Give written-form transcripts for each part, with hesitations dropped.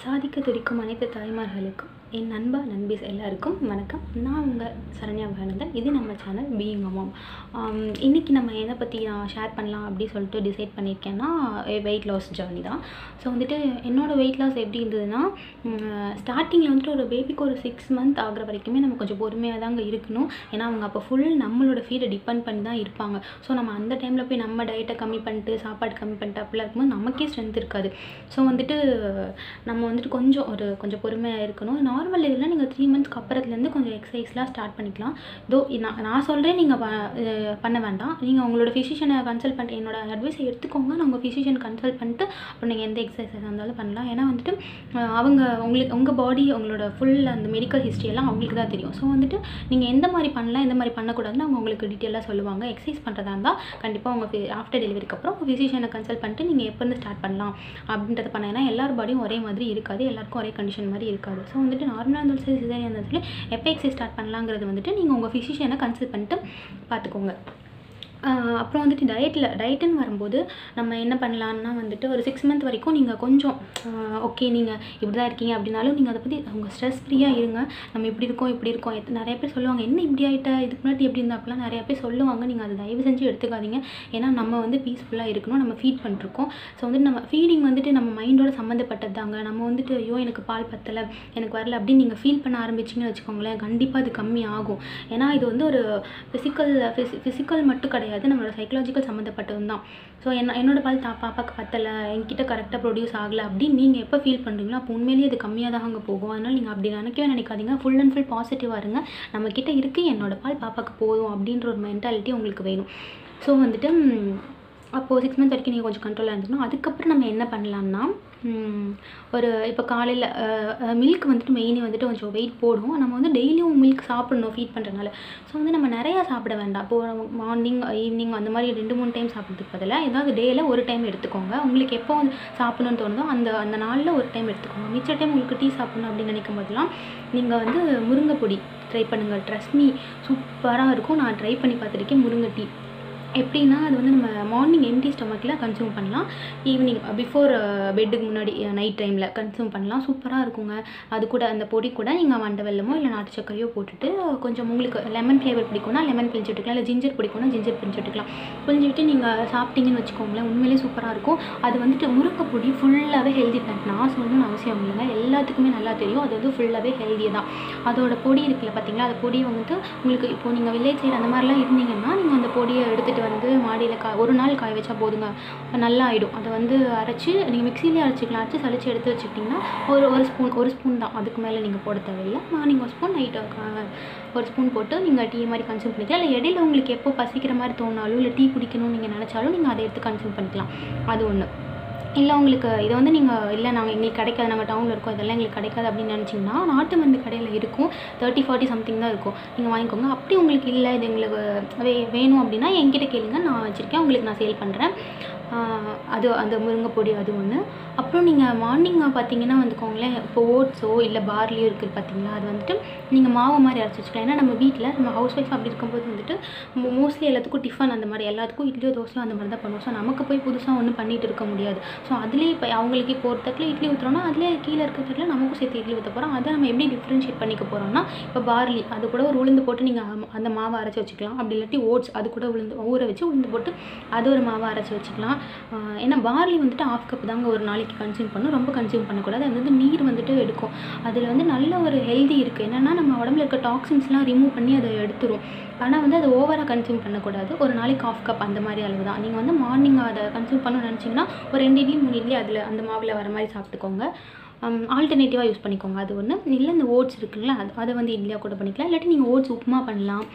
சாதிக்க துடிக்கும் அனைத்து தாய்மார்களுக்கும் என் நண்பா நண்பீஸ் எல்லாருக்கும் வணக்கம். நான் உங்கள் சரண்யா வேணந்தன். இது நம்ம சேனல் பீயிங் அ மாம். இன்றைக்கி நம்ம எதை பற்றி நான் ஷேர் பண்ணலாம் அப்படி சொல்லிட்டு டிசைட் பண்ணியிருக்கேன்னா வெயிட் லாஸ் ஜர்னி தான். ஸோ வந்துட்டு என்னோடய வெயிட் லாஸ் எப்படி இருந்ததுன்னா, ஸ்டார்டிங்கில் வந்துட்டு ஒரு பேபிக்கு ஒரு 6 மந்த் ஆகிற வரைக்குமே நம்ம கொஞ்சம் பொறுமையாக தாங்க இருக்கணும். ஏன்னா அவங்க அப்போ ஃபுல் நம்மளோட ஃபீடை டிபெண்ட் பண்ணி தான் இருப்பாங்க. ஸோ நம்ம அந்த டைமில் போய் நம்ம டயட்டை கம்மி பண்ணிட்டு சாப்பாடு கம்மி பண்ணிட்டு அப்படிலாம் இருக்கும்போது நமக்கே ஸ்ட்ரென்த் இருக்காது. ஸோ வந்துட்டு நம்ம வந்துட்டு கொஞ்சம் பொறுமையாக இருக்கணும். நார்மல் இதில் நீங்கள் 3 மந்த்ஸ்க்கு அப்புறத்துலேருந்து கொஞ்சம் எக்ஸசைஸ்லாம் ஸ்டார்ட் பண்ணிக்கலாம். நான் சொல்கிறேன், நீங்கள் பண்ண வேண்டாம். நீங்கள் உங்களோட ஃபிசிஷியனை கன்சல்ட் பண்ணிட்டு என்னோட அட்வைஸை எடுத்துக்கோங்க. நான் உங்கள் ஃபிசிஷியன் கன்சல்ட் பண்ணிட்டு அப்புறம் நீங்கள் எந்த எக்ஸசைஸ் இருந்தாலும் பண்ணலாம். ஏன்னா வந்துட்டு அவங்க உங்கள் பாடி உங்களோட ஃபுல் அந்த மெடிக்கல் ஹிஸ்ட்ரி எல்லாம் அவங்களுக்கு தான் தெரியும். ஸோ வந்துட்டு நீங்கள் எந்த மாதிரி பண்ணலாம் எந்த மாதிரி பண்ணக்கூடாதுன்னு அவங்க உங்களுக்கு டீட்டெயிலாக சொல்லுவாங்க. எக்ஸசைஸ் பண்ணுறதா இருந்தால் கண்டிப்பாக உங்கள் ஆஃப்டர் டெலிவரிக்கு அப்புறம் உங்கள் ஃபிசிஷியனை கன்சல்ட் பண்ணிட்டு நீங்கள் எப்போ வந்து ஸ்டார்ட் பண்ணலாம் அப்படின்றத பண்ண. ஏன்னா எல்லார் பாடியும் ஒரே மாதிரி இருக்காது, எல்லாருக்கும் ஒரே கண்டிஷன் மாதிரி இருக்காது. ஸோ வந்துட்டு நார்மலாக இருந்தாலும் சரி சிசேரியாக இருந்தாலும் சரி எப்போ எக்ஸசைஸ் ஸ்டார்ட் பண்ணலாங்கிறது வந்துட்டு நீங்கள் உங்கள் ஃபிசிஷியனை கன்சல்ட் பண்ணிட்டு பார்த்துக்கோங்க. அப்புறம் வந்துட்டு டயட்டுன்னு வரும்போது நம்ம என்ன பண்ணலான்னா வந்துட்டு ஒரு 6 மந்த் வரைக்கும் நீங்கள் கொஞ்சம் ஓகே நீங்கள் இப்படி தான் இருக்கீங்க அப்படின்னாலும் நீங்கள் அதை பற்றி அவங்க ஸ்ட்ரெஸ் ஃப்ரீயாக இருங்க. நம்ம இப்படி இருக்கோம் நிறைய பேர் சொல்லுவாங்க, என்ன இப்படி ஆகிட்ட, இதுக்கு முன்னாடி எப்படி இருந்தால் அப்படிலாம் நிறைய பேர் சொல்லுவாங்க. நீங்கள் அதை தயவு செஞ்சு எடுத்துக்காதீங்க. ஏன்னா நம்ம வந்து பீஸ்ஃபுல்லாக இருக்கணும். நம்ம ஃபீட் பண்ணிருக்கோம். ஸோ வந்துட்டு நம்ம ஃபீடிங் வந்துட்டு நம்ம மைண்டோட சம்மந்தப்பட்டது தாங்க. நம்ம வந்துட்டு ஐயோ எனக்கு பால் பத்தலை, எனக்கு வரல அப்படின்னு நீங்கள் ஃபீல் பண்ண ஆரம்பிச்சிங்கன்னு வச்சுக்கோங்களேன், கண்டிப்பாக அது கம்மி ஆகும். ஏன்னா இது வந்து ஒரு ஃபிசிக்கல் மட்டும் கிடையாது, நம்மளோட சைக்கலாஜிக்கல் சம்மந்தப்பட்டது தான். ஸோ என்னோட பால் பாப்பாவுக்கு பத்தலை, என்கிட்ட கரெக்டாக ப்ரொடியூஸ் ஆகலை அப்படின்னு நீங்கள் எப்போ ஃபீல் பண்ணுறீங்களோ அப்போ உண்மையிலேயே அது கம்மியாக தான் அங்கே போகும். அதனால் நீங்கள் அப்படி நினைக்காதீங்க. ஃபுல் அண்ட் ஃபுல் பாசிட்டிவாக இருங்க. நம்மக்கிட்ட இருக்குது, என்னோடய பால் பாப்பாவுக்கு போதும் அப்படின்ற ஒரு மென்டாலிட்டி உங்களுக்கு வேணும். ஸோ வந்துட்டு அப்போது 6 மந்த் வரைக்கும் நீங்கள் கொஞ்சம் கண்ட்ரோலாக இருந்துக்கணும். அதுக்கப்புறம் நம்ம என்ன பண்ணலான்னா, இப்போ காலையில் மில்க் வந்துட்டு மெயினே வந்துட்டு கொஞ்சம் வெயிட் போடும். நம்ம வந்து டெய்லியும் மில்க் சாப்பிடணும் ஃபீட் பண்ணுறதுனால. ஸோ வந்து நம்ம நிறையா சாப்பிட வேண்டாம். இப்போது மார்னிங் ஈவினிங் அந்த மாதிரி 2-3 டைம் சாப்பிட்றதுக்கு பதிலாக ஏதாவது டேயில் ஒரு டைம் எடுத்துக்கோங்க. உங்களுக்கு எப்போ சாப்பிடணும்னு தோணுதோ அந்த நாளில் ஒரு டைம் எடுத்துக்கோங்க. மிச்ச டைம் உங்களுக்கு டீ சாப்பிடணும் அப்படின்னு நினைக்கும் போதெல்லாம் நீங்கள் வந்து முருங்கை பொடி ட்ரை பண்ணுங்கள். ட்ரஸ்ட் மீ, சூப்பராக இருக்கும். நான் ட்ரை பண்ணி பார்த்துருக்கேன் முருங்கை டீ. எப்படின்னா அது வந்து நம்ம மார்னிங் எம்டி ஸ்டொமக்கில் கன்சியூம் பண்ணலாம். ஈவினிங் பிஃபோர் பெட்டுக்கு முன்னாடி நைட் டைமில் கன்சியூம் பண்ணலாம். சூப்பராக இருக்குங்க. அது கூட அந்த பொடி கூட நீங்கள் மண்டை வெல்லமோ இல்லை நாட்டு சக்கரையோ போட்டுட்டு கொஞ்சம் உங்களுக்கு லெமன் ஃப்ளேவர் பிடிக்கும்னா லெமன் பிழிஞ்சு விட்டுக்கலாம், இல்லை ஜிஞ்சர் பிடிக்கும்னா ஜிஞ்சர் பிழிஞ்சு விட்டுக்கலாம். பிழிஞ்சு விட்டு நீங்கள் சாப்பிட்டீங்கன்னு வச்சுக்கோங்களேன், உண்மையிலே சூப்பராக இருக்கும். அது வந்துட்டு முருங்கை பொடி ஃபுல்லாகவே ஹெல்தி பிளான்ட். நான் சொல்லணும்னு அவசியம் இல்லைங்க, எல்லாத்துக்குமே நல்லா தெரியும். அது வந்து ஃபுல்லாகவே ஹெல்தி தான். அதோட பொடி இருக்குல்ல பார்த்தீங்களா, அந்த பொடி வந்துட்டு உங்களுக்கு இப்போது நீங்கள் வில்லேஜ் சைடு அந்த மாதிரிலாம் இருந்தீங்கன்னா நீங்கள் அந்த பொடியை எடுத்துகிட்டு வந்து மாடியில் ஒரு நாள் காய வச்சா போதுங்க, நல்லா ஆகிடும். அதை வந்து அரைச்சி நீங்கள் மிக்சிலே அரைச்சிக்கலாம். அரைச்சி சளிச்சு எடுத்து வச்சுக்கிட்டிங்கன்னா ஒரு ஸ்பூன் தான், அதுக்கு மேலே நீங்கள் போட தேவையில்லை. மார்னிங் ஒரு ஸ்பூன், நைட்டு ஒரு ஸ்பூன் போட்டு நீங்கள் டீ மாதிரி கன்சியூம் பண்ணிக்கலாம். இல்லை இடையில உங்களுக்கு எப்போ பசிக்கிற மாதிரி தோணாலும் இல்லை டீ குடிக்கணும்னு நீங்கள் நினச்சாலும் நீங்கள் அதை எடுத்து கன்சியூம் பண்ணிக்கலாம். அது ஒன்று. இல்லை உங்களுக்கு இதை வந்து நீங்கள் இல்லை எங்களுக்கு கிடைக்காது, நாங்கள் டவுனில் இருக்கோம், இதெல்லாம் எங்களுக்கு கிடைக்காது அப்படின்னு நினச்சிங்கன்னா நாட்டு மருந்து கடையில் இருக்கும். 30-40 சம்திங் தான் இருக்கும், நீங்கள் வாங்கிக்கோங்க. அப்படி உங்களுக்கு இல்லை இது எங்களுக்கு வேணும் அப்படின்னா என்கிட்ட கேளுங்க, நான் வச்சுருக்கேன், உங்களுக்கு நான் சேல் பண்ணுறேன். அது அந்த முருங்கை பொடி அது ஒன்று. அப்புறம் நீங்கள் மார்னிங் பார்த்தீங்கன்னா வந்துக்கோங்களேன், இப்போ ஓட்ஸோ இல்லை பார்லியோ இருக்குது பார்த்தீங்களா, அது வந்துட்டு நீங்கள் மாவு மாதிரி அரைச்சி வச்சுக்கலாம். ஏன்னா நம்ம வீட்டில் நம்ம ஹவுஸ் ஒய்ஃப் அப்படி இருக்கும்போது வந்துட்டு மோஸ்ட்லி எல்லாத்துக்கும் டிஃபன் அந்த மாதிரி எல்லாத்துக்கும் இட்லியோ தோசையோ அந்த மாதிரி தான் பண்ணுவோம். ஸோ நமக்கு போய் புதுசாக ஒன்றும் பண்ணிகிட்டு இருக்க முடியாது. ஸோ அதுலேயே இப்போ அவங்களுக்கு இப்போ ஒரு தட்டில் இட்லி ஊற்றுறோன்னா அதிலே கீழே இருக்கிற தட்டில் நமக்கும் சேர்த்து இட்லி ஊற்ற போகிறோம். அதை நம்ம எப்படி டிஃப்ரென்ஷியேட் பண்ணிக்க போகிறோம்னா, இப்போ பார்லி அது கூட ஒரு உளுந்து போட்டு நீங்கள் அந்த மாவை அரைச்சி வச்சுக்கலாம். அப்படி இல்லாட்டி ஓட்ஸ் அது கூட ஊற வச்சு உளுந்து போட்டு அது ஒரு மாவை அரைச்சி வச்சுக்கலாம். ஏன்னா பார்லி வந்துட்டு 1/2 கப் தாங்க ஒரு நாளைக்கு கன்சியூம் பண்ணணும், ரொம்ப கன்சியூம் பண்ணக்கூடாது. அது வந்து நீர் வந்துட்டு எடுக்கும். அதில் வந்து நல்ல ஒரு ஹெல்தி இருக்குது. என்னென்னா நம்ம உடம்புல இருக்க டாக்ஸின்ஸ்லாம் ரிமூவ் பண்ணி அதை எடுத்துரும். ஆனால் வந்து அதை ஓவராக கன்சியூம் பண்ணக்கூடாது. ஒரு நாளைக்கு 1/2 கப் அந்த மாதிரி அளவு தான். நீங்கள் வந்து மார்னிங் அதை கன்சியூம் பண்ணணும்னு நினச்சிங்கன்னா ஒரு 2 இட்லி 3 இட்லி அதில் அந்த மாவில் வர மாதிரி சாப்பிட்டுக்கோங்க. ஆல்டர்னேட்டிவாக யூஸ் பண்ணிக்கோங்க. அது ஒன்று. இல்லை இந்த ஓட்ஸ் இருக்குங்களா, அதை வந்து இட்லியாக கூட பண்ணிக்கலாம். இல்லாட்டி நீங்கள் ஓட்ஸ் உப்புமா பண்ணலாம்,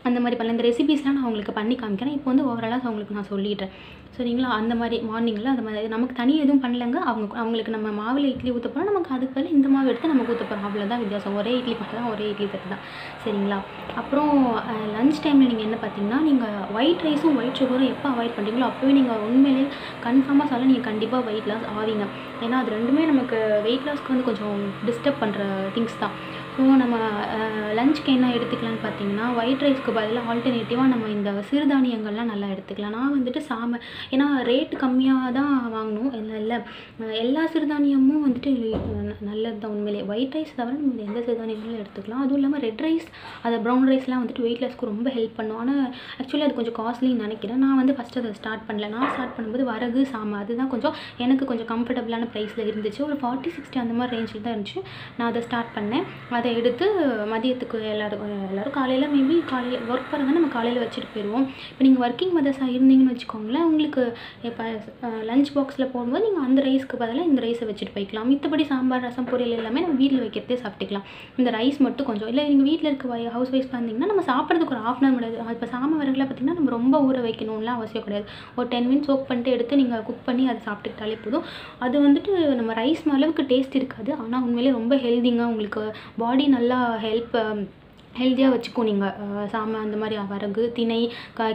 அந்த மாதிரி பண்ணலாம். இந்த ரெசிபீஸ்லாம் நான் உங்களுக்கு பண்ணி காமிக்கிறேன். இப்போ வந்து ஓவராலாக உங்களுக்கு நான் சொல்லிடுறேன். சரிங்களா, அந்த மாதிரி மார்னிங்கில் அந்த மாதிரி நமக்கு தனியாக எதுவும் பண்ணலங்க. அவங்களுக்கு நம்ம மாவில் இட்லி ஊற்ற போகிறோம், நமக்கு அதுக்கு பதில் இந்த மாவு எடுத்து நமக்கு ஊற்ற போகிறோம். அவ்வளோதான் வித்தியாசம். ஒரே இட்லி மட்டும் தான், ஒரே இட்லி தட்டு தான். சரிங்களா. அப்புறம் லஞ்ச் டைமில் நீங்கள் என்ன பார்த்தீங்கன்னா, நீங்கள் ஒயிட் ரைஸும் ஒயிட் சுகரும் எப்போ அவாய்ட் பண்ணுறீங்களோ அப்போவே நீங்கள் உண்மையிலே கன்ஃபார்மாக சொல்ல நீங்கள் கண்டிப்பாக வெயிட் லாஸ் ஆவீங்க. ஏன்னா அது ரெண்டுமே நமக்கு வெயிட் லாஸ்க்கு வந்து கொஞ்சம் டிஸ்டர்ப் பண்ணுற திங்ஸ் தான். ஸோ நம்ம லஞ்சுக்கு என்ன எடுத்துக்கலாம்னு பார்த்தீங்கன்னா, ஒயிட் ரைஸ்க்கு பதிலா ஆல்டர்னேட்டிவாக நம்ம இந்த சிறுதானியங்கள்லாம் நல்லா எடுத்துக்கலாம். நான் வந்துட்டு ஏன்னா ரேட் கம்மியாக தான் வாங்கணும். இல்ல எல்லா சிறுதானியமும் வந்துட்டு நல்லது தான் உண்மையிலேயே. ஒயிட் ரைஸ் தவிர நம்ம எந்த சிறுதானியங்களும் எடுத்துக்கலாம். அதுவும் இல்லாமல் ரெட் ரைஸ், ப்ரௌன் ரைஸ்லாம் வந்துட்டு வெயிட் லாஸ்க்கு ரொம்ப ஹெல்ப் பண்ணும். ஆனால் ஆக்சுவலி அது கொஞ்சம் காஸ்ட்லின்னு நினைக்கிறேன். நான் வந்து ஃபஸ்ட்டு அதை ஸ்டார்ட் பண்ணல. நான் ஸ்டார்ட் பண்ணும்போது வரகு, சாமை அதுதான் எனக்கு கொஞ்சம் கம்ஃபர்டபுளான ப்ரைஸில் இருந்துச்சு. ஒரு 40-60 அந்த மாதிரி ரேஞ்சில் தான் இருந்துச்சு. நான் அதை ஸ்டார்ட் பண்ணேன். அதை எடுத்து மதியத்துக்கு எல்லோரும் காலையில் ஒர்க் போகிறதா நம்ம காலையில் வச்சுட்டு போயிடுவோம். இப்போ நீங்கள் ஒர்க்கிங் மதர்ஸாக இருந்தீங்கன்னு வச்சுக்கோங்களேன், உங்களுக்கு இப்போ லஞ்ச் பாக்ஸில் போகும்போது நீங்கள் அந்த ரைஸ்க்கு பதிலாக இந்த ரைஸை வச்சுட்டு போய்க்கலாம். மித்தபடி சாம்பார், ரசம், பொரியல் எல்லாமே நம்ம வீட்டில் வைக்கிறதே சாப்பிட்டுக்கலாம். இந்த ரைஸ் மட்டும் கொஞ்சம் இல்லை நீங்கள் வீட்டில் இருக்க ஹவுஸ் ஒய்ஃப் இருந்தீங்கன்னா நம்ம சாப்பிட்றதுக்கு ஒரு 1/2 hour முடியாது. இப்போ சாமை வரகுலாம் பார்த்திங்கன்னா நம்ம ரொம்ப ஊற வைக்கணும்லாம் அவசியம் கிடையாது. ஒரு 10 minutes சோக் பண்ணிட்டு எடுத்து நீங்கள் குக் பண்ணி அதை சாப்பிட்டுக்கிட்டாலே போதும். அது வந்துட்டு நம்ம ரைஸ் அளவுக்கு டேஸ்ட் இருக்காது. ஆனால் உண்மையிலே ரொம்ப ஹெல்திங்க. உங்களுக்கு பாடி நல்லா ஹெல்த்தியாக வச்சுக்கும். நீங்கள் சாமை அந்த மாதிரி வரகு, திணை,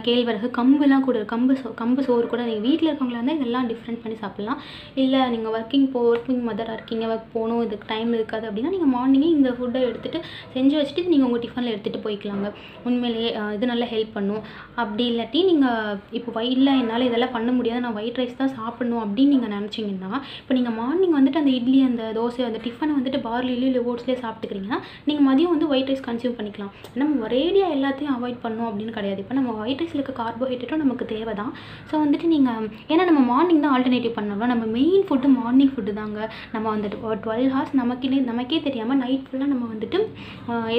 கேழ்வரகு, கம்புலாம் கூட கம்பு சோறு கூட நீங்கள் வீட்டில் இருக்கவங்களா இருந்தால் இதெல்லாம் டிஃப்ரெண்ட் பண்ணி சாப்பிட்லாம். இல்லை நீங்கள் ஒர்க்கிங் மதராக இருக்கீங்க, ஒர்க் போகணும், இதுக்கு டைம் இருக்காது அப்படின்னா நீங்கள் மார்னிங்கே இந்த ஃபுட்டை எடுத்துகிட்டு செஞ்சு வச்சுட்டு நீங்கள் உங்கள் டிஃபனில் எடுத்துகிட்டு போய்க்கலாங்க. உண்மையிலேயே இது நல்லா ஹெல்ப் பண்ணும். அப்படி இல்லாட்டி நீங்கள் இப்போ இல்லை என்னால் இதெல்லாம் பண்ண முடியாது, நான் ஒயிட் ரைஸ் தான் சாப்பிட்ணும் அப்படின்னு நீங்கள் நினச்சிங்கன்னா, இப்போ நீங்கள் மார்னிங் வந்துட்டு அந்த இட்லி, அந்த தோசை, அந்த டிஃபனை வந்துட்டு பார்லிலேயோ இல்லை ஓட்ஸ்லேயே சாப்பிட்டுக்கிறீங்கன்னா நீங்கள் மதியம் வந்து ஒயிட் ரைஸ் கன்சியூம் பண்ணிக்கலாம். நம்ம ஒரேடியாக எல்லாத்தையும் அவாய்ட் பண்ணணும் அப்படின்னு கிடையாது. இப்போ நம்ம ஒயிட் ரைஸில் இருக்க கார்போஹைட்ரேட்டும் நமக்கு தேவை தான். ஸோ வந்துட்டு நீங்கள் ஏன்னா நம்ம மார்னிங் தான் ஆல்டர்னேட்டிவ் பண்ணணும். நம்ம மெயின் ஃபுட்டு மார்னிங் ஃபுட்டு தாங்க. நம்ம வந்துட்டு 12 hours நமக்கே தெரியாமல் நைட் ஃபுல்லாக நம்ம வந்துட்டு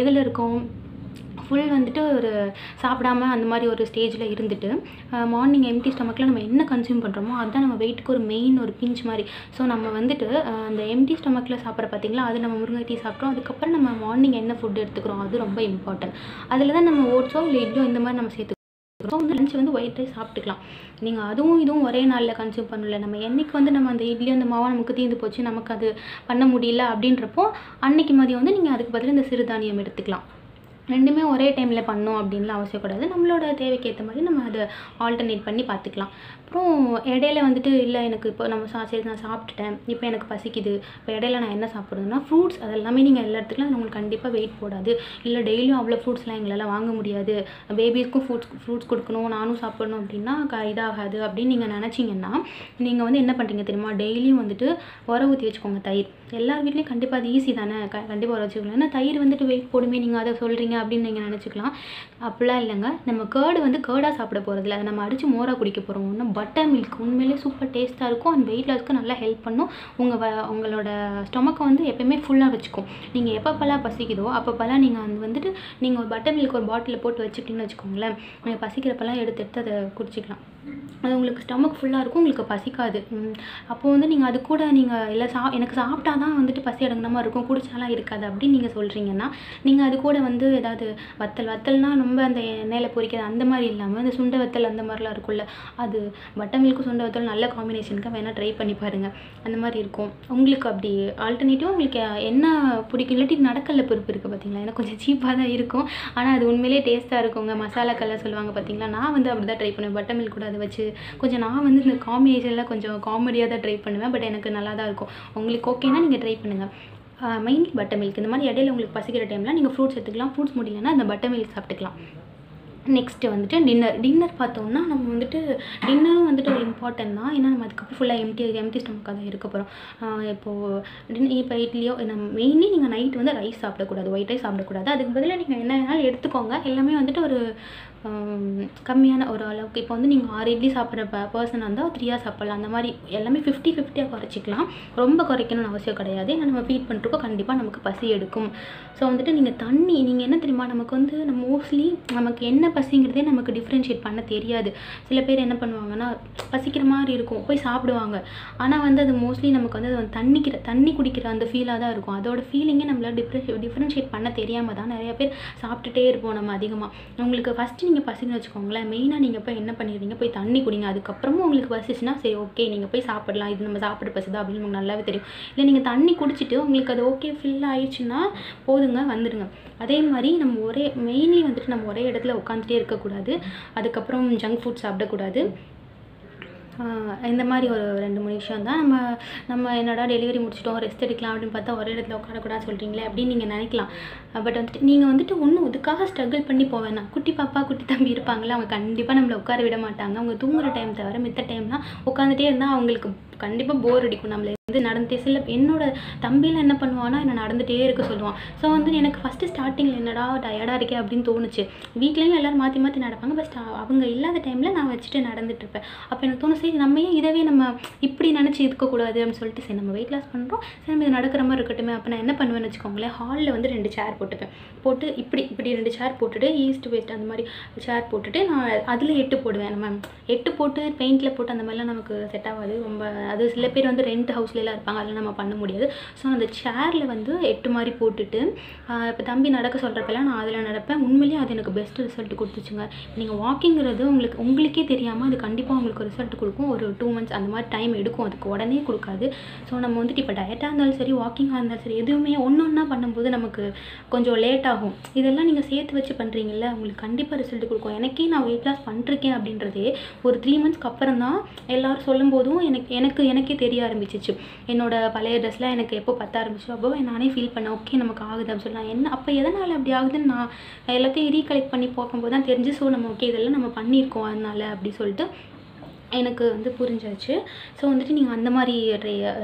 எதில் இருக்கோம், ஃபுல் வந்துட்டு ஒரு சாப்பிடாமல் அந்த மாதிரி ஒரு ஸ்டேஜில் இருந்துட்டு மார்னிங் எம்டி ஸ்டமக்கில் நம்ம என்ன கன்சியூம் பண்ணுறோமோ அதுதான் நம்ம வெயிட்டுக்கு ஒரு மெயின் ஒரு பிஞ்ச் மாதிரி. ஸோ நம்ம வந்துட்டு அந்த எம்டி ஸ்டமக்கில் சாப்பிட்ற பார்த்திங்களா, அது நம்ம முருங்கை டீ சாப்பிட்றோம். அதுக்கப்புறம் நம்ம மார்னிங் என்ன ஃபுட் எடுத்துக்கிறோம் அது ரொம்ப இம்பார்ட்டன்ட். அதில் தான் நம்ம ஓட்ஸோ இல்லை இட்லியோ இந்த மாதிரி நம்ம சேர்த்துக்கிறோம். ஸோ வந்து லஞ்ச் வந்து ஒயிட் ரைஸ் சாப்பிட்டுக்கலாம். நீங்கள் அதுவும் இதுவும் ஒரே நாளில் கன்சியூம் பண்ணல. நம்ம என்றைக்கு வந்து நம்ம அந்த இட்லி அந்த மாவை நமக்கு தீர்ந்து போச்சு, நமக்கு அது பண்ண முடியல அப்படின்றப்போ அன்னைக்கு மதியம் வந்து நீங்கள் அதுக்கு பதிலாக இந்த சிறுதானியம் எடுத்துக்கலாம். ரெண்டுமே ஒரே டைமில் பண்ணணும் அப்படின்லாம் அவசியம் கிடையாது. நம்மளோட தேவைக்கு ஏற்ற மாதிரி நம்ம அதை ஆல்டர்னேட் பண்ணி பார்த்துக்கலாம். அப்புறம் இடையில வந்துட்டு இல்லை எனக்கு இப்போ சரி நான் சாப்பிட்டுட்டேன், இப்போ எனக்கு பசிக்குது, இப்போ இடையில நான் என்ன சாப்பிட்றதுன்னா ஃப்ரூட்ஸ் அது எல்லாமே நீங்கள் எல்லா இடத்துக்குலாம் உங்களுக்கு கண்டிப்பாக வெயிட் போடாது. இல்லை டெய்லியும் அவ்வளோ ஃப்ரூட்ஸ்லாம் எங்களால் வாங்க முடியாது, பேபிஸ்க்கும் ஃப்ரூட்ஸ் கொடுக்கணும், நானும் சாப்பிடணும் அப்படின்னா இதாகாது அப்படின்னு நீங்கள் நினச்சிங்கன்னா நீங்கள் வந்து என்ன பண்ணுறீங்க தெரியுமா, டெய்லியும் வந்துட்டு ஊற்றி வச்சுக்கோங்க. தயிர் எல்லார் வீட்லேயும் கண்டிப்பாக அது ஈஸி தானே, கண்டிப்பாக உர வச்சுக்கலாம். ஏன்னா தயிர் வந்துட்டு வெயிட் போடுமே, நீங்கள் அதை சொல்கிறீங்க அப்படின்னு நீங்கள் நினச்சிக்கலாம். அப்படிலாம் இல்லைங்க. நம்ம கேர்டாக சாப்பிட போகிறதில்ல, அதை நம்ம அடித்து மோராக குடிக்க போகிறோம். ஒன்றும் பட்டர் மில்க் உண்மையிலே சூப்பர் டேஸ்ட்டாக இருக்கும். அண்ட் வெயிட் லாஸ்க்கு நல்லா ஹெல்ப் பண்ணும். உங்களோட ஸ்டொமக்கை வந்து எப்போயுமே ஃபுல்லாக வச்சுக்கும். நீங்கள் எப்பப்பெல்லாம் பசிக்குதோ அப்பப்பெல்லாம் நீங்கள் வந்துட்டு நீங்கள் ஒரு பட்டர் மில்க் ஒரு பாட்டிலில் போட்டு வச்சுக்கிட்டீங்கன்னு வச்சுக்கோங்களேன், நீங்கள் பசிக்கிறப்பெல்லாம் எடுத்து அதை குடிச்சிக்கலாம். அது உங்களுக்கு ஸ்டொமக் ஃபுல்லாக இருக்கும், உங்களுக்கு பசிக்காது. அப்போது வந்து நீங்கள் அது கூட நீங்கள் இல்லை எனக்கு சாப்பிட்டா தான் வந்துட்டு பசி அடங்கின மாதிரி இருக்கும், குடிச்சாலாம் இருக்காது அப்படின்னு நீங்கள் சொல்கிறீங்கன்னா நீங்கள் அது கூட வந்து ஏதாவது வத்தல்னால் ரொம்ப அந்த எண்ணெயில் பொரிக்கிறது அந்த மாதிரி இல்லாமல் இந்த சுண்டை வத்தல் அந்த மாதிரிலாம் இருக்கும்ல, அது பட்டர் மில்க்கும் சுண்டை வத்தல் நல்ல காம்பினேஷனுக்கு வேணால் ட்ரை பண்ணி பாருங்கள். அந்த மாதிரி இருக்கும். உங்களுக்கு அப்படி ஆல்டர்னேட்டிவாக உங்களுக்கு என்ன பிடிக்கும். இல்லாட்டி நடக்கல்ல பருப்பு இருக்குது பார்த்தீங்களா, எனக்கு கொஞ்சம் சீப்பாக தான் இருக்கும், ஆனால் அது உண்மையிலே டேஸ்ட்டாக இருக்குங்க. மசாலாக்கெல்லாம் சொல்லுவாங்க பார்த்தீங்களா, நான் வந்து அப்படி தான் ட்ரை பண்ணுவேன். பட்டர் மில்க் கூட அதை வச்சு கொஞ்சம் நான் வந்து இந்த காம்பினேஷனில் கொஞ்சம் காமெடியாக தான் ட்ரை பண்ணுவேன். பட் எனக்கு நல்லா தான் இருக்கும். உங்களுக்கு ஓகேனா நீங்கள் ட்ரை பண்ணுங்கள். Mainly butter milk. இந்த மாதிரி இடையில உங்களுக்கு பசிக்கிற டைமில் நீங்கள் ஃப்ரூட்ஸ் எடுத்துக்கலாம். ஃப்ரூட்ஸ் முடியலன்னா அந்த பட்டர் மில்க் சாப்பிட்டுக்கலாம். நெக்ஸ்ட்டு வந்துட்டு டின்னர் பார்த்தோம்னா நம்ம வந்துட்டு டின்னரும் வந்துட்டு ஒரு இம்பார்ட்டன்ட் தான். ஏன்னா நம்ம அதுக்கப்புறம் ஃபுல்லாக எம்டி ஸ்டொமக்காக தான் இருக்க போகிறோம். இப்போ இட்லியோ மெயின்லி நீங்கள் நைட் வந்து ரைஸ் சாப்பிடக்கூடாது, ஒயிட் ரைஸ் சாப்பிடக்கூடாது. அதுக்கு பதிலாக நீங்கள் என்ன வேணாலும் எடுத்துக்கோங்க. எல்லாமே வந்துட்டு ஒரு கம்மியான ஒரு அளவுக்கு. இப்போ வந்து நீங்கள் 6 இட்லி சாப்பிட்ற பர்சனாக இருந்தால் 3 சாப்பிட்லாம். அந்த மாதிரி எல்லாமே 50-50 குறைச்சிக்கலாம். ரொம்ப குறைக்கணும்னு அவசியம் கிடையாது. ஏன்னா நம்ம ஃபீட் பண்ணுறப்போ கண்டிப்பாக நமக்கு பசி எடுக்கும். ஸோ வந்துட்டு நீங்கள் என்ன தெரியுமா, நமக்கு வந்து மோஸ்ட்லி நமக்கு என்ன பசிங்கிறதே நமக்கு டிஃப்ரென்ஷியேட் பண்ண தெரியாது. சில பேர் என்ன பண்ணுவாங்கன்னா பசிக்கிற மாதிரி இருக்கும் போய் சாப்பிடுவாங்க, ஆனால் வந்து அது மோஸ்ட்லி நமக்கு வந்து அது தண்ணி குடிக்கிற அந்த ஃபீலாக தான் இருக்கும். அதோட ஃபீலிங்கே நம்மளால் டிஃப்ரென்ஷியேட் பண்ண தெரியாமல் தான் நிறைய பேர் சாப்பிட்டுட்டே இருப்போம் நம்ம அதிகமாக. உங்களுக்கு ஃபஸ்ட்டு நீங்கள் பசின்னு வச்சுக்கோங்களேன், மெயினாக நீங்கள் போய் என்ன பண்ணிடுறீங்க, போய் தண்ணி குடிங்க. அதுக்கப்புறமும் உங்களுக்கு பசிச்சுன்னா சரி ஓகே நீங்கள் போய் சாப்பிடலாம், இது நம்ம சாப்பிட பசிதா அப்படின்னு உங்களுக்கு நல்லாவே தெரியும். இல்லை நீங்கள் தண்ணி குடிச்சிட்டு உங்களுக்கு அது ஓகே ஃபில் ஆயிடுச்சுன்னா போதுங்க, வந்துடுங்க. அதே மாதிரி நம்ம மெயின்லி வந்துட்டு நம்ம ஒரே இடத்துல உட்காந்துட்டே இருக்கக்கூடாது. அதுக்கப்புறம் ஜங்க் ஃபுட் சாப்பிடக்கூடாது. இந்த மாதிரி ஒரு 2-3 விஷயம் தான். நம்ம என்னடா டெலிவரி முடிச்சிட்டோம், ரெஸ்ட் எடுக்கலாம் அப்படின்னு பார்த்தா ஒரே இடத்துல உட்காரக்கூடாது சொல்கிறீங்களே அப்படின்னு நீங்கள் நினைக்கலாம். பட் வந்துட்டு நீங்கள் வந்துட்டு ஒன்றும் இதுக்காக ஸ்ட்ரகிள் பண்ணி போவேண்ணா. குட்டி பாப்பா குட்டி தம்பி இருப்பாங்களே, அவங்க கண்டிப்பாக நம்மளை உட்கார விட மாட்டாங்க. அவங்க தூங்குற டைம் தவிர மித்த டைம்லாம் உட்காந்துட்டே இருந்தால் அவங்களுக்கு கண்டிப்பாக போர் அடிக்கும். நம்மளை நடந்துட்டே சில என்னோட தம்பிலாம் என்ன பண்ணுவான்னா என்னை நடந்துகிட்டே இருக்க சொல்லுவான். ஸோ வந்து எனக்கு ஃபஸ்ட்டு ஸ்டார்டிங்கில் என்னடா டயர்டாக இருக்கே அப்படின்னு தோணுச்சு. வீட்லேயும் எல்லோரும் மாற்றி மாற்றி நடப்பாங்க. பட் அவங்க இல்லாத டைமில் நான் வச்சுட்டு நடந்துட்டுருப்பேன். அப்போ எனக்கு தோணும், சரி நம்ம ஏன் இதவே நம்ம இப்படி நினச்சி இருக்கக்கூடாது அப்படின்னு சொல்லிட்டு, சரி நம்ம வெயிட் லாஸ் பண்ணுறோம், சரி நம்ம இது நடக்கிற மாதிரி இருக்கட்டுமே. அப்போ நான் என்ன பண்ணுவேன்னு வச்சுக்கோங்களேன், ஹாலில் வந்து 2 சேர் போட்டுப்பேன். போட்டு இப்படி 2 சேர் போட்டுட்டு ஈஸ்ட் வெஸ்ட் அந்த மாதிரி சேர் போட்டுட்டு நான் அதில் 8 போடுவேன். நம்ம 8 போட்டு பெயிண்டில் போட்டு அந்த மாதிரிலாம் நமக்கு செட் ஆகாது. ரொம்ப அது சில பேர் வந்து ரெண்ட் ஹவுஸ்லாம் இருப்பாங்க, அதெல்லாம் நம்ம பண்ண முடியாது. ஸோ அந்த சேரில் வந்து 8 மாதிரி போட்டுட்டு இப்போ தம்பி நடக்க சொல்கிறப்பெல்லாம் நான் அதில் நடப்பேன். உண்மையிலேயே அது எனக்கு பெஸ்ட் ரிசல்ட் கொடுத்துச்சுங்க. நீங்கள் வாக்கிங்கிறது உங்களுக்கே தெரியாமல் அது கண்டிப்பாக உங்களுக்கு ரிசல்ட் கொடுக்கும். ஒரு 2 months அந்த மாதிரி டைம் எடுக்கும், அதுக்கு உடனே கொடுக்காது. ஸோ நம்ம வந்துட்டு இப்போ டயட்டாக இருந்தாலும் சரி, வாக்கிங்காக இருந்தாலும் சரி, எதுவுமே ஒன்றா பண்ணும்போது நமக்கு கொஞ்சம் லேட் ஆகும். இதெல்லாம் நீங்கள் சேர்த்து வச்சு பண்ணுறீங்கல்ல, உங்களுக்கு கண்டிப்பாக ரிசல்ட் கொடுக்கும். எனக்கே நான் வெயிட் லாஸ் பண்ணிருக்கேன் அப்படின்றதே ஒரு 3 monthsக்கு அப்புறம் தான் எல்லோரும் சொல்லும் போதும் எனக்கே தெரிய ஆரம்பிச்சிச்சு. என்னோட பழைய ட்ரெஸ்லாம் எனக்கு எப்போ பற்ற ஆரம்பிச்சோ அப்போ நானே ஃபீல் பண்ணேன், ஓகே நமக்கு ஆகுது அப்படின்னு சொல்லலாம். என்ன அப்போ எதனால் அப்படி ஆகுதுன்னு நான் எல்லாத்தையும் ரீகலெக்ட் பண்ணி பார்க்கும்போது தான் தெரிஞ்சு. ஸோ நம்ம ஓகே இதெல்லாம் நம்ம பண்ணியிருக்கோம் அதனால அப்படி சொல்லிட்டு எனக்கு வந்து புரிஞ்சாச்சு. ஸோ வந்துட்டு நீங்கள் அந்த மாதிரி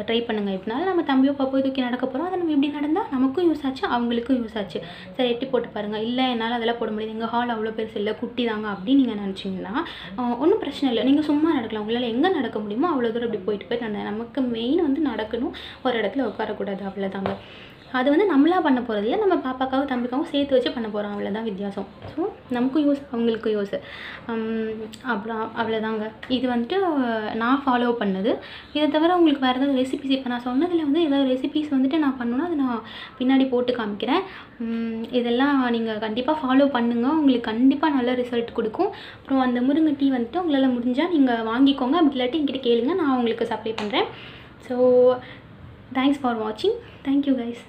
ட்ரை பண்ணுங்கள். எப்படினாலும் நம்ம தம்பியோ பாப்போ தூக்கி நடக்க போகிறோம், அதை நம்ம இப்படி நடந்தால் நமக்கும் யூஸ் ஆச்சு, அவங்களுக்கும் யூஸ் ஆச்சு. சரி 8 போட்டு பாருங்கள். இல்லை என்னால் அதெல்லாம் போட முடியாது, எங்கள் ஹால் அவ்வளோ பெருசு இல்லை, குட்டி தாங்க அப்படின்னு நீங்கள் நினச்சிங்கன்னா ஒன்றும் பிரச்சனை இல்லை. நீங்கள் சும்மா நடக்கலாம். உங்களால் எங்கே நடக்க முடியுமோ அவ்வளோ தூரம் இப்படி போயிட்டு நமக்கு மெயின் வந்து நடக்கணும், ஒரு இடத்துல உட்காரக்கூடாது, அவ்வளோதாங்க. அது வந்து நம்மளாக பண்ண போகிறது இல்லை, நம்ம பாப்பாக்காகவும் தம்பிக்காகவும் சேர்த்து வச்சு பண்ண போகிறோம், அவ்வளோதான் வித்தியாசம். ஸோ நமக்கும் யூஸ், அவங்களுக்கும் யூஸ். அப்புறம் அவ்வளோதாங்க. இது வந்துட்டு நான் ஃபாலோ பண்ணது. இதை தவிர உங்களுக்கு வேறு ஏதாவது ரெசிபிஸ் இப்போ நான் சொன்னதில் வந்து ஏதாவது ரெசிபிஸ் வந்துட்டு நான் பண்ணணுன்னா அதை நான் பின்னாடி போட்டு காமிக்கிறேன். இதெல்லாம் நீங்கள் கண்டிப்பாக ஃபாலோ பண்ணுங்கள், உங்களுக்கு கண்டிப்பாக நல்ல ரிசல்ட் கொடுக்கும். அப்புறம் அந்த முருங்கை டீ வந்துட்டு உங்களால் முடிஞ்சால் நீங்கள் வாங்கிக்கோங்க, அப்படி இல்லாட்டி என்கிட்ட கேளுங்க, நான் உங்களுக்கு சப்ளை பண்ணுறேன். ஸோ தேங்க்ஸ் ஃபார் வாட்சிங். Thank you guys.